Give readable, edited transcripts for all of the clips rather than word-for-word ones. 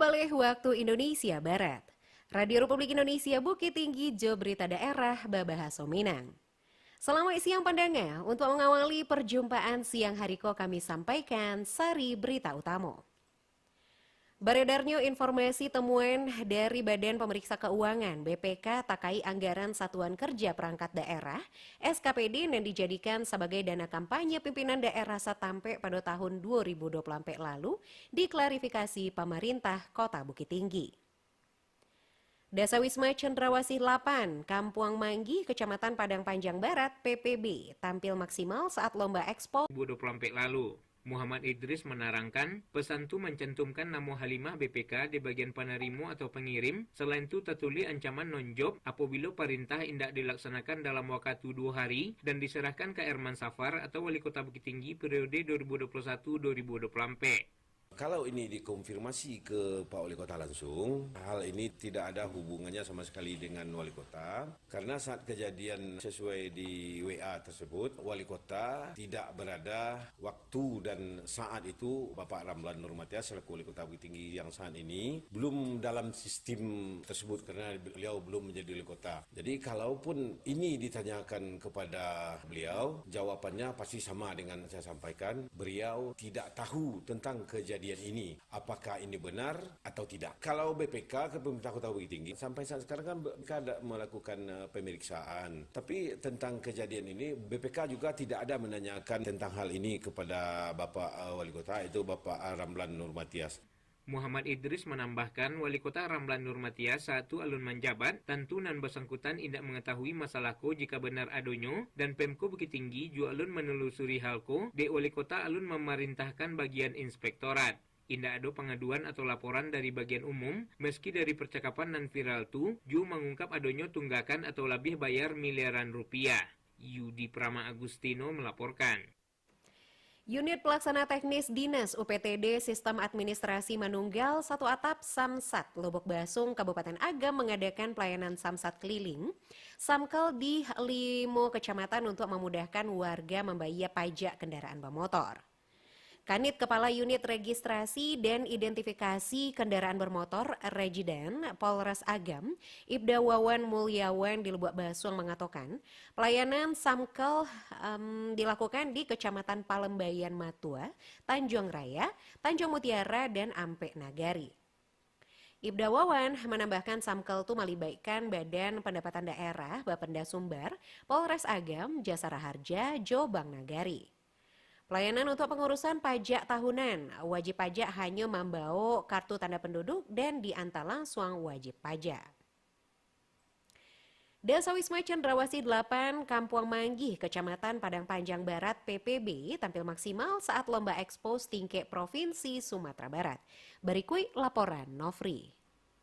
Balik waktu Indonesia Barat. Radio Republik Indonesia Bukit Tinggi, Jo Berita Daerah, Babahaso Minang. Selamat siang pandangan, untuk mengawali perjumpaan siang hariko kami sampaikan sari berita utama. Beredarnya informasi temuan dari Badan Pemeriksa Keuangan BPK takai anggaran Satuan Kerja Perangkat Daerah SKPD yang dijadikan sebagai dana kampanye pimpinan daerah Satampe pada tahun 2024 lalu diklarifikasi pemerintah Kota Bukit Tinggi. Dasawisma Cendrawasih 8, Kampuang Manggi, Kecamatan Padang Panjang Barat, PPB, tampil maksimal saat lomba Expo 2024 lalu. Muhammad Idris menerangkan, pesan itu mencantumkan nama Halimah BPK di bagian penerima atau pengirim. Selain itu tertulis ancaman non-job apabila perintah tidak dilaksanakan dalam waktu 2 hari dan diserahkan ke Erman Safar atau Wali Kota Bukit Tinggi periode 2021-2024. Kalau ini dikonfirmasi ke Pak Wali Kota langsung, hal ini tidak ada hubungannya sama sekali dengan Wali Kota. Karena saat kejadian sesuai di WA tersebut, Wali Kota tidak berada waktu dan saat itu Bapak Ramlan Nurmatias selaku Wali Kota Bukit Tinggi yang saat ini belum dalam sistem tersebut karena beliau belum menjadi Wali Kota. Jadi kalaupun ini ditanyakan kepada beliau, jawabannya pasti sama dengan saya sampaikan. Beliau tidak tahu tentang kejadian ini, apakah ini benar atau tidak. Kalau BPK ke Pemerintah Kota Bukit Tinggi sampai saat sekarang kan BPK ada melakukan pemeriksaan, tapi tentang kejadian ini BPK juga tidak ada menanyakan tentang hal ini kepada Bapak Wali Kota, itu Bapak Ramlan Nurmatias. Muhammad Idris menambahkan Wali Kota Ramlan Nurmatias satu alun menjabat, tentu nan bersangkutan tidak mengetahui masalah ko jika benar adonyo, dan Pemko Bukit Tinggi juga alun menelusuri hal ko, de Wali Kota alun memerintahkan bagian inspektorat. Indah ada pengaduan atau laporan dari bagian umum, meski dari percakapan nan viral tu, ju mengungkap adonyo tunggakan atau lebih bayar miliaran rupiah. Yudi Prama Agustino melaporkan. Unit Pelaksana Teknis Dinas UPTD Sistem Administrasi Manunggal Satu Atap Samsat Lubuk Basung Kabupaten Agam mengadakan pelayanan Samsat keliling Samkel di 5 kecamatan untuk memudahkan warga membayar pajak kendaraan bermotor. Kanit Kepala Unit Registrasi dan Identifikasi Kendaraan Bermotor Regiden Polres Agam, Ibda Wawan Mulyawan di Lubuk Basung mengatakan pelayanan Samkel dilakukan di Kecamatan Palembayan Matua, Tanjung Raya, Tanjung Mutiara, dan Ampe Nagari. Ibda Wawan menambahkan Samkel itu melibatkan Badan Pendapatan Daerah Bapenda Sumbar, Polres Agam, Jasara Harja, Jombang Nagari. Pelayanan untuk pengurusan pajak tahunan, wajib pajak hanya membawa kartu tanda penduduk dan diantar langsung wajib pajak. Dasawisma Cendrawasih 8, Kampuang Manggi, Kecamatan Padang Panjang Barat, PPB, tampil maksimal saat lomba Expo tingkat Provinsi Sumatera Barat. Berikut laporan Nofri.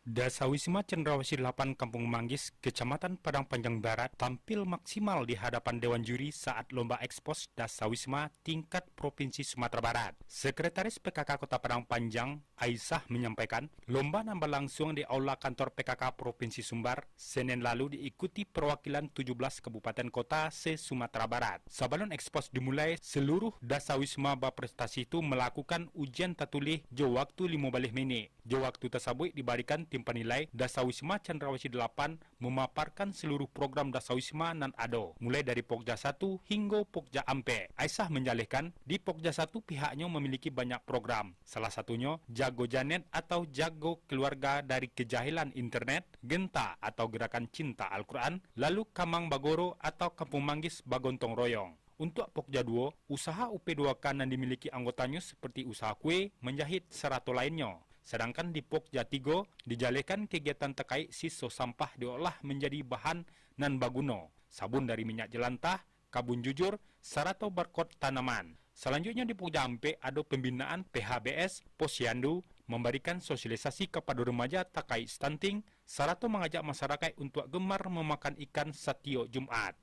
Dasawisma Cendrawasih 8 Kampung Manggis, Kecamatan Padang Panjang Barat tampil maksimal di hadapan Dewan Juri saat lomba ekspos Dasawisma tingkat Provinsi Sumatera Barat. Sekretaris PKK Kota Padang Panjang, Aisyah menyampaikan, lomba nambah langsung di Aula Kantor PKK Provinsi Sumbar, Senin lalu diikuti perwakilan 17 kabupaten kota se-Sumatera Barat. Sebelum ekspos dimulai, seluruh Dasawisma berprestasi itu melakukan ujian tertulis jo waktu 15 menit. Jo waktu tersebut diberikan tim penilai Dasawisma Cendrawasih 8 memaparkan seluruh program Dasawisma nan ada, mulai dari Pokja 1 hingga Pokja Ampe. Aisyah menjelaskan, di Pokja 1 pihaknya memiliki banyak program. Salah satunya Jago Janet atau Jago Keluarga dari Kejahilan Internet, Genta atau Gerakan Cinta Al-Quran, lalu Kamang Bagoro atau Kampung Manggis Bagontong Royong. Untuk Pokja 2, usaha UP2K yang dimiliki anggotanya seperti usaha kue, menjahit, serata lainnya. Sedangkan di Pokja 3 dijalankan kegiatan terkait sisa sampah diolah menjadi bahan nan baguna, sabun dari minyak jelantah, kabun jujur, serta barcode tanaman. Selanjutnya di Pokja Ampe ada pembinaan PHBS, Posyandu, memberikan sosialisasi kepada remaja terkait stunting, serta mengajak masyarakat untuk gemar memakan ikan setiap Jumat.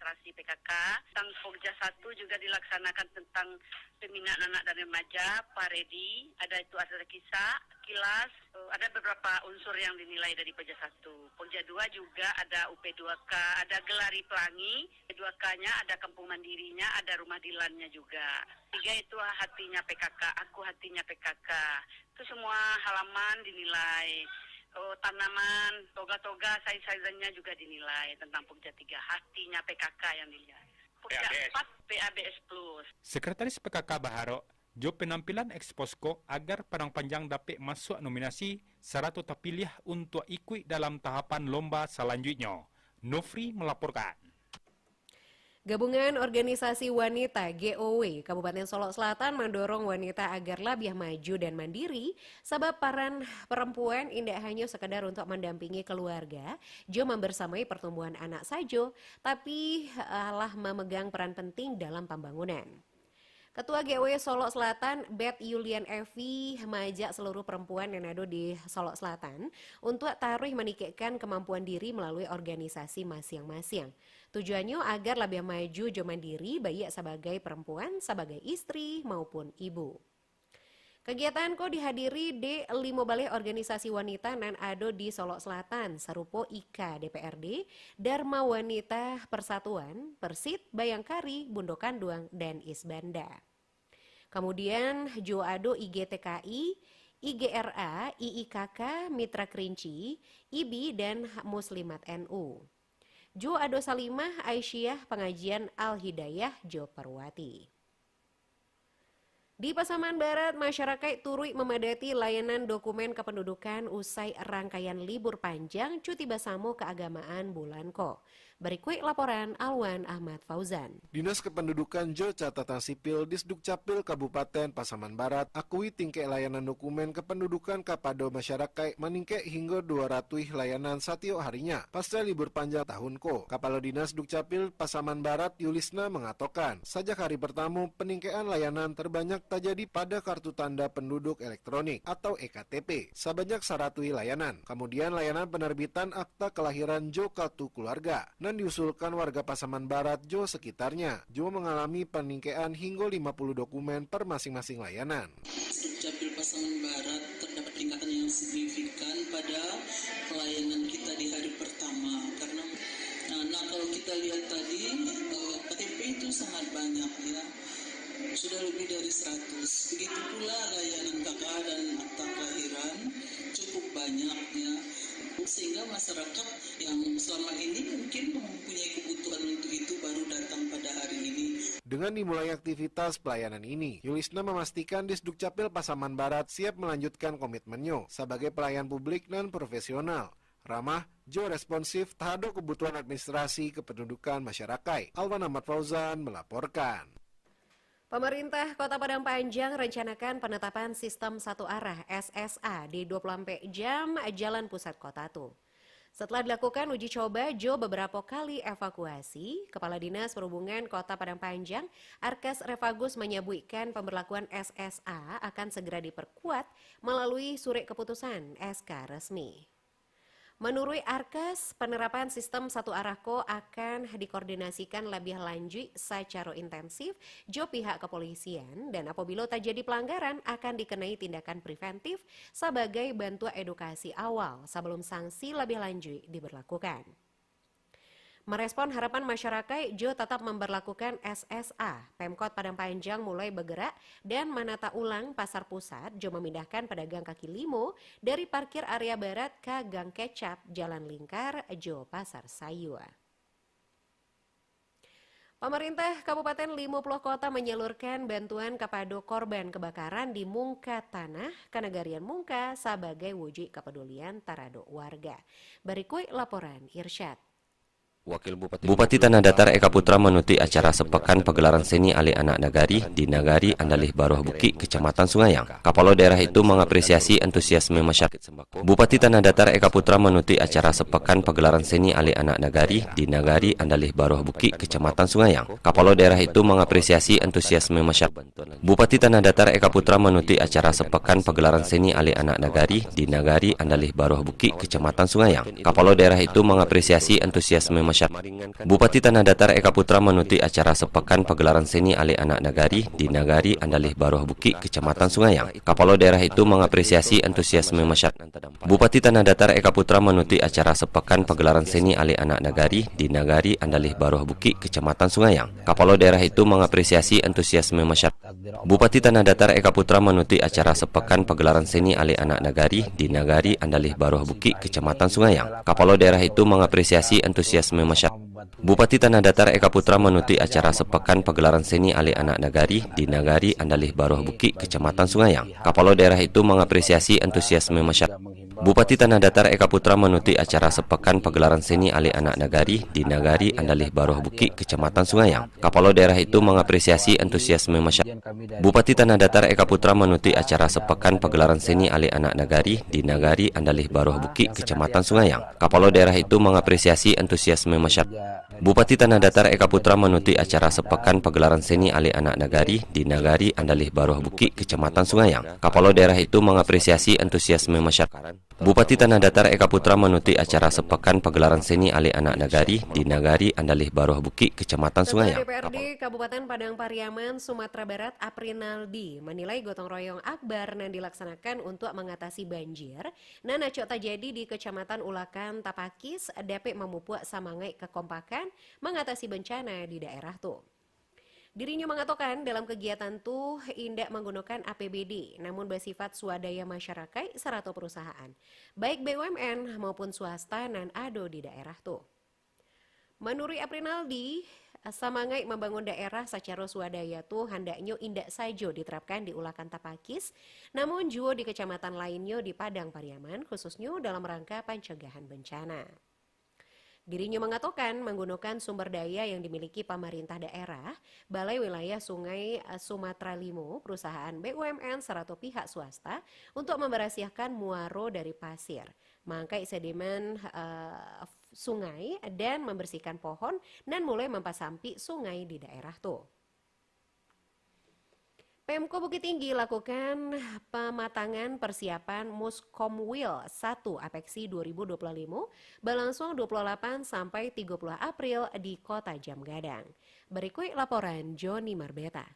literasi PKK. Tentang Pokja 1 juga dilaksanakan tentang pembinaan anak dan remaja, Paredi, ada kisah, kilas, ada beberapa unsur yang dinilai dari Pokja 1. Pokja 2 juga ada UP2K, ada Gelari Pelangi, P2K-nya ada Kampung Mandirinya, ada Rumah Dilannya juga. 3 itu hatinya PKK, aku hatinya PKK. Itu semua halaman dinilai. Tanaman, toga-toga, size-size-nya juga dinilai tentang Pokja 3, hatinya PKK yang dilihat. Pokja 4, PABS Plus. Sekretaris PKK Baharo, jo penampilan eksposko agar Padang Panjang dapat masuk nominasi serta terpilih untuk ikut dalam tahapan lomba selanjutnya. Nofri melaporkan. Gabungan Organisasi Wanita GOW Kabupaten Solok Selatan mendorong wanita agar lebih maju dan mandiri sebab peran perempuan tidak hanya sekedar untuk mendampingi keluarga, jo membersamai pertumbuhan anak saja, tapi lah memegang peran penting dalam pembangunan. Ketua GOW Solok Selatan, Bet Yulian Evi, mengajak seluruh perempuan yang ada di Solok Selatan untuk taruh menikahkan kemampuan diri melalui organisasi masing-masing. Tujuannya agar lebih maju jo mandiri baik sebagai perempuan, sebagai istri maupun ibu. Kegiatan dihadiri di 5 balai organisasi wanita nan ado di Solok Selatan, sarupo IKA DPRD, Dharma Wanita Persatuan, Persit, Bayangkari, Bundokanduang, dan Isbanda. Kemudian jo ado IGTKI, IGRA, IIKK, Mitra Kerinci, IBI, dan Muslimat NU. Jo ado Salimah Aisyah Pengajian Al-Hidayah Jo Perwati. Di Pasaman Barat, masyarakat turut memadati layanan dokumen kependudukan usai rangkaian libur panjang cuti bersama keagamaan bulan Ko. Berikut laporan Alwan Ahmad Fauzan. Dinas Kependudukan Jo Catatan Sipil Disdukcapil Kabupaten Pasaman Barat akui tingkat layanan dokumen kependudukan kepada masyarakat meningkat hingga 200 layanan setiap harinya pasca libur panjang tahun ko. Kepala Dinas Dukcapil Pasaman Barat Yulisna mengatakan, sejak hari pertama peningkatan layanan terbanyak terjadi pada kartu tanda penduduk elektronik atau EKTP sebanyak 100 layanan. Kemudian layanan penerbitan akta kelahiran Jo kartu keluarga dan diusulkan warga Pasaman Barat Jo sekitarnya. Jo mengalami peningkatan hingga 50 dokumen per masing-masing layanan. Dukcapil Pasaman Barat terdapat peningkatan yang signifikan pada pelayanan kita di hari pertama karena kalau kita lihat tadi KTP itu sangat banyak ya. Sudah lebih dari 100. Begitu pula layanan KK dan akta kelahiran cukup banyak ya. Sehingga masyarakat yang selama ini mungkin mempunyai kebutuhan untuk itu baru datang pada hari ini. Dengan dimulai aktivitas pelayanan ini, Yulisna memastikan Disdukcapil Pasaman Barat siap melanjutkan komitmennya sebagai pelayan publik dan profesional, ramah, jo responsif terhadap kebutuhan administrasi kependudukan masyarakat. Alwan Ahmad Fauzan melaporkan. Pemerintah Kota Padang Panjang rencanakan penetapan sistem satu arah SSA di 24 jam Jalan Pusat Kota tuh. Setelah dilakukan uji coba jo beberapa kali evakuasi, Kepala Dinas Perhubungan Kota Padang Panjang, Arkes Revagus menyebutkan pemberlakuan SSA akan segera diperkuat melalui surat keputusan SK resmi. Menurut Arkes, penerapan sistem satu arah ko akan dikoordinasikan lebih lanjut secara intensif jo pihak kepolisian dan apabila terjadi pelanggaran akan dikenai tindakan preventif sebagai bantuan edukasi awal sebelum sanksi lebih lanjut diberlakukan. Merespon harapan masyarakat, Jo tetap memberlakukan SSA. Pemkot Padang Panjang mulai bergerak dan menata ulang pasar pusat. Jo memindahkan pedagang kaki limo dari parkir area barat ke Gang Kecap, Jalan Lingkar, Jo Pasar Sayua. Pemerintah Kabupaten 50 Kota menyalurkan bantuan kepada korban kebakaran di Mungka Tanah, Kanagarian Mungka sebagai wujud kepedulian terhadap warga. Berikut laporan Irsyad. Wakil Bupati Tanah Datar Eka Putra menuti acara sepekan pagelaran seni Ali Anak Nagari di Nagari Andalih Baruah Bukit, Kecamatan Sungayang. Kapolo daerah itu mengapresiasi antusiasme masyarakat. Bupati Tanah Datar Eka Putra menuti acara sepekan pagelaran seni Ali Anak Nagari di Nagari Andalih Baruah Bukit, Kecamatan Sungayang. Kapolo daerah itu mengapresiasi antusiasme masyarakat. Bupati Tanah Datar Eka Putra menuti acara sepekan pagelaran seni Ali Anak Nagari di Nagari Andalih Baruah Bukit, Kecamatan Sungayang. Kapolo daerah itu mengapresiasi antusiasme masyarakat Masyarakat. Bupati Tanah Datar Eka Putra menuti acara sepekan pagelaran seni Ali Anak Nagari di Nagari Andalih Baruh Bukit, Kecamatan Sungayang. Kapolo daerah itu mengapresiasi antusiasme masyarakat. Bupati Tanah Datar Eka Putra menuti acara sepekan pagelaran seni Ali Anak Nagari di Nagari Andalih Baruh Bukit, Kecamatan Sungayang. Kapolo daerah itu mengapresiasi antusiasme masyarakat. Bupati Tanah Datar Eka Putra menuti acara sepekan pagelaran seni Ali Anak Nagari di Nagari Andalih Baruh Bukit, Kecamatan Sungayang. Kapolo daerah itu mengapresiasi antusiasme masyarakat. Bupati Tanah Datar Eka Putra menuti acara sepekan pagelaran seni Ali Anak Nagari di Nagari Andalih Baruh Bukit, Kecamatan Sungayang. Kapolo daerah itu mengapresiasi antusiasme masyarakat. Bupati Tanah Datar Eka Putra menuti acara sepekan pagelaran seni Ali Anak Nagari di Nagari Andalih Baruh Bukit, Kecamatan Sungayang. Kapolo daerah itu mengapresiasi antusiasme masyarakat. Bupati Tanah Datar Eka Putra menuti acara sepekan pagelaran seni Ali Anak Nagari di Nagari Andalih Baruh Bukit, Kecamatan Sungayang. Kapolo daerah itu mengapresiasi antusiasme masyarakat. Bupati Tanah Datar Eka Putra menuti acara sepekan pagelaran seni Ali Anak Nagari di Nagari Andalih Baruh Bukit, Kecamatan Sungayang. Kapolo daerah itu mengapresiasi antusiasme masyarakat. Bupati Tanah Datar Eka Putra menuti acara sepekan pagelaran seni Ali Anak Nagari di Nagari Andalih Baruh Bukit, Kecamatan Sungayang. Ketua DPRD Kabupaten Padang Pariaman, Sumatera Barat, Aprinaldi menilai gotong royong akbar yang dilaksanakan untuk mengatasi banjir dan acok terjadi di Kecamatan Ulakan, Tapakis dapat memupuk samangai kekompakan mengatasi bencana di daerah tuh. Dirinya mengatakan dalam kegiatan tuh indak menggunakan APBD, namun bersifat swadaya masyarakat serta perusahaan, baik BUMN maupun swasta dan ado di daerah tuh. Menurut Aprinaldi, samangai membangun daerah secara swadaya tuh hendaknya indak saja diterapkan di Ulakan Tapakis, namun juga di kecamatan lainnya di Padang Pariaman, khususnya dalam rangka pencegahan bencana. Dirinya mengatakan menggunakan sumber daya yang dimiliki pemerintah daerah, Balai Wilayah Sungai Sumatera Limo, perusahaan BUMN serta pihak swasta untuk membersihkan muaro dari pasir, mangkai sedimen sungai dan membersihkan pohon dan mulai mempasampi sungai di daerah tuh. Pemko Bukit Tinggi lakukan pematangan persiapan Muskomwil 1 Apeksi 2025 berlangsung 28 sampai 30 April di Kota Jamgadang. Berikut laporan Joni Marbeta.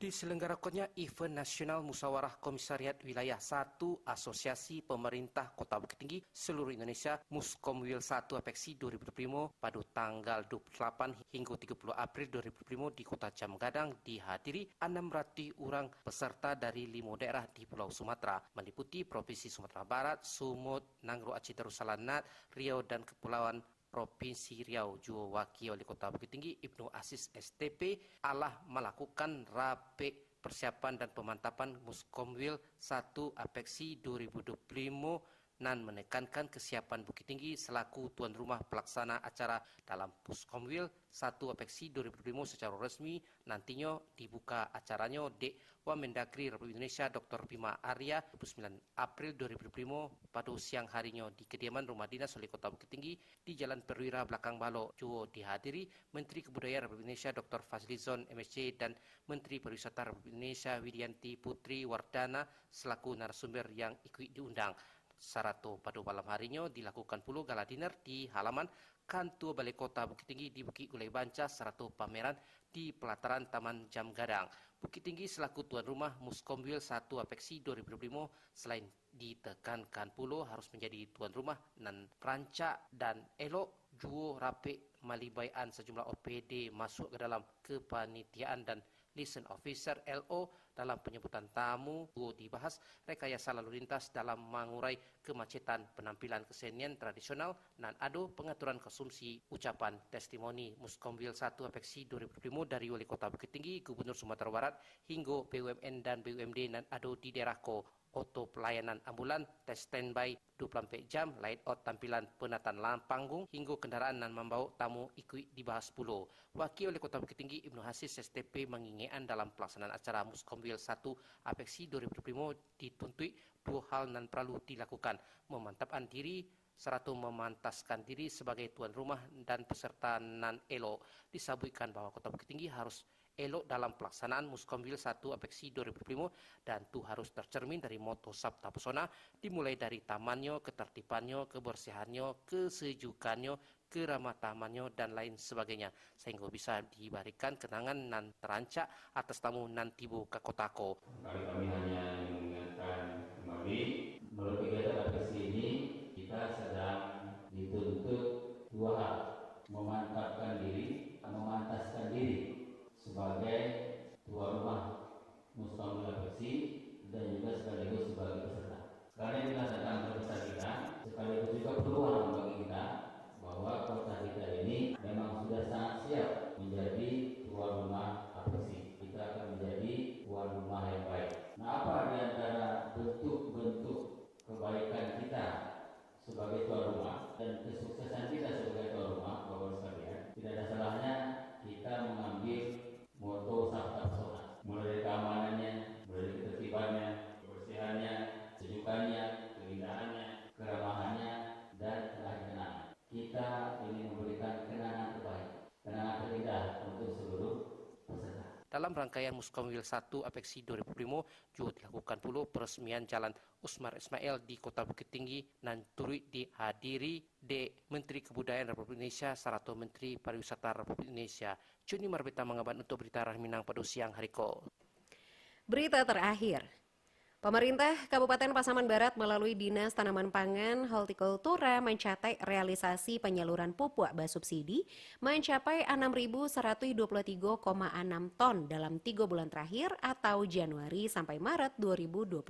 Diselenggarakannya event nasional Musyawarah Komisariat Wilayah 1 Asosiasi Pemerintah Kota Bukit Tinggi seluruh Indonesia Muskomwil 1 Apeksi 2025 pada tanggal 28 hingga 30 April 2025 di Kota Jamgadang dihadiri 600 orang peserta dari 5 daerah di Pulau Sumatera meliputi Provinsi Sumatera Barat, Sumut, Nangro Aceh Darussalam, Riau dan Kepulauan Provinsi Riau. Juga Wakil Wali Kota Bukit Tinggi Ibnu Aziz STP Allah melakukan rapi persiapan dan pemantapan Muskomwil 1 Apeksi 2025 dan menekankan kesiapan Bukit Tinggi selaku tuan rumah pelaksana acara dalam Muskomwil 1 Apeksi 2025 secara resmi. Nantinya dibuka acaranya di Wamendagri Republik Indonesia Dr. Bima Arya 29 April 2025 pada siang harinya di kediaman rumah dinas Wali Kota Bukit Tinggi di Jalan Perwira Belakang Balok. Juga dihadiri Menteri Kebudayaan Republik Indonesia Dr. Fazlizon MSc dan Menteri Pariwisata Republik Indonesia Widianti Putri Wardana selaku narasumber yang ikut diundang. Sarato pada malam harinya dilakukan pula gala dinner di halaman Kantor Balai Kota Bukit Tinggi di Bukit Gulai Banca serta pameran di pelataran Taman Jamgadang. Bukit Tinggi selaku tuan rumah Muskomwil 1 Apeksi 2025 selain ditekankan pula harus menjadi tuan rumah nan rancak dan elok juga rapi malibaian sejumlah OPD masuk ke dalam kepanitiaan dan liaison officer LO dalam penyebutan tamu. Juga dibahas rekayasa lalu lintas dalam mengurai kemacetan, penampilan kesenian tradisional dan ado pengaturan konsumsi. Ucapan testimoni Muskomwil 1 Apeksi 2025 dari Wali Kota Bukit Tinggi, Gubernur Sumatera Barat hingga BUMN dan BUMD dan ado di daerahku. Oto pelayanan ambulan, tes standby 24 jam, light out tampilan penataan panggung hingga kendaraan dan membawa tamu ikut dibahas pula. Wakil Wali Kota Bukit Tinggi Ibnu Aziz STP mengingatkan dalam pelaksanaan acara Muskomwil 1 Apeksi 2025 dituntut 2 hal yang perlu dilakukan: memantapkan diri serta memantaskan diri sebagai tuan rumah dan peserta nan elo. Disebutkan bahwa Kota Bukit Tinggi harus elok dalam pelaksanaan Muskomwil 1 Apeksi 2005 dan itu harus tercermin dari moto Sabta Pesona, dimulai dari tamannya, ketertibannya, kebersihannya, kesejukannya, keramah tamannya, dan lain sebagainya, sehingga bisa diberikan kenangan nan terancak atas tamu nan tibu ke kotako. Kami hanya mengingatkan kembali, melalui kegiatan Apeksi ini kita sedang dituntut dua hal: memantapkan diri, memantaskan diri sebagai tuan rumah Muskomwil Apeksi dan juga sekaligus sebagai peserta. Karena kita sedang berpesan kita, sekaligus juga peluang bagi kita bahwa kota kita ini memang sudah sangat siap menjadi tuan rumah Apeksi. Kita akan menjadi tuan rumah yang baik. Nah, apa di antara bentuk-bentuk kebaikan kita sebagai tuan rumah dan kesuksesan kita sebagai tuan rumah, Bapak sekalian, tidak ada salahnya kita mengambil moto Sabta Pesona, mulai dari keamanannya, mulai dari ketertibannya, kebersihannya, sejukannya, keindahannya, keramahannya, dan kenangan. Kita ingin memberikan kenangan terbaik, kenangan terindah untuk seluruh peserta. Dalam rangkaian Muskomwil 1 Apeksi 2005 juga dilakukan pula peresmian Jalan Usmar Ismail di Kota Bukit Tinggi dan turut dihadiri di Menteri Kebudayaan Republik Indonesia serta Menteri Pariwisata Republik Indonesia. Joni Marbita mengabar untuk berita Minang pada siang hari ko. Berita terakhir. Pemerintah Kabupaten Pasaman Barat melalui Dinas Tanaman Pangan Hortikultura mencatat realisasi penyaluran pupuk bersubsidi mencapai 6.123,6 ton dalam 3 bulan terakhir atau Januari sampai Maret 2025.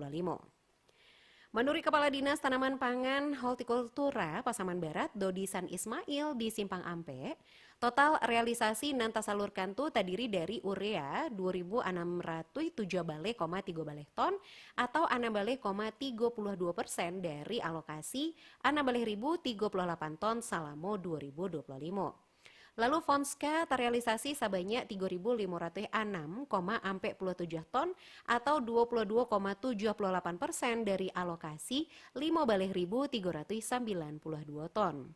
Menurut Kepala Dinas Tanaman Pangan Hortikultura Pasaman Barat, Dodi San Ismail di Simpang Ampe, total realisasi nan tasalurkan tu terdiri dari urea 2.607,3 baleh ton atau 16,32% dari alokasi 16.038 ton selama 2025. Lalu Fonska terrealisasi sebanyak 3.506,47 ton atau 22,78% dari alokasi 15.392 ton.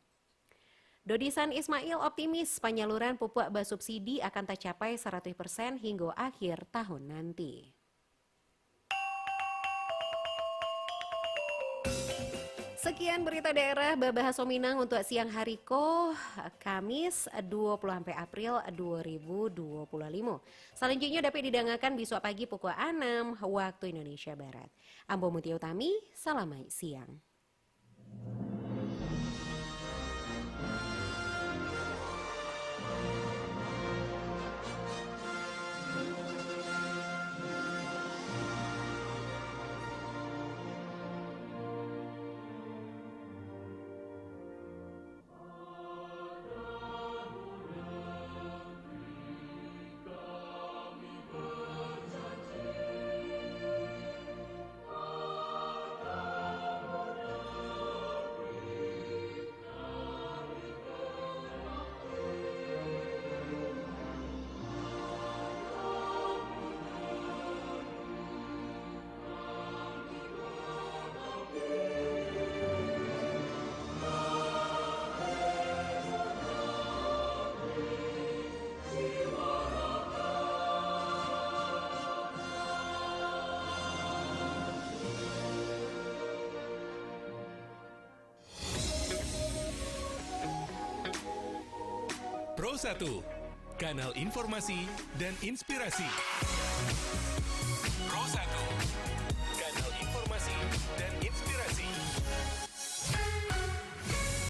Dodi San Ismail optimis penyaluran pupuk bersubsidi akan tercapai 100% hingga akhir tahun nanti. Sekian berita daerah Babahasa Minang untuk siang hari ko, Kamis 20 April 2025. Selanjutnya dapat didengarkan besok pagi pukul 6 waktu Indonesia Barat. Ambo Mutia Utami, selamat siang. Pro 1, kanal informasi dan inspirasi.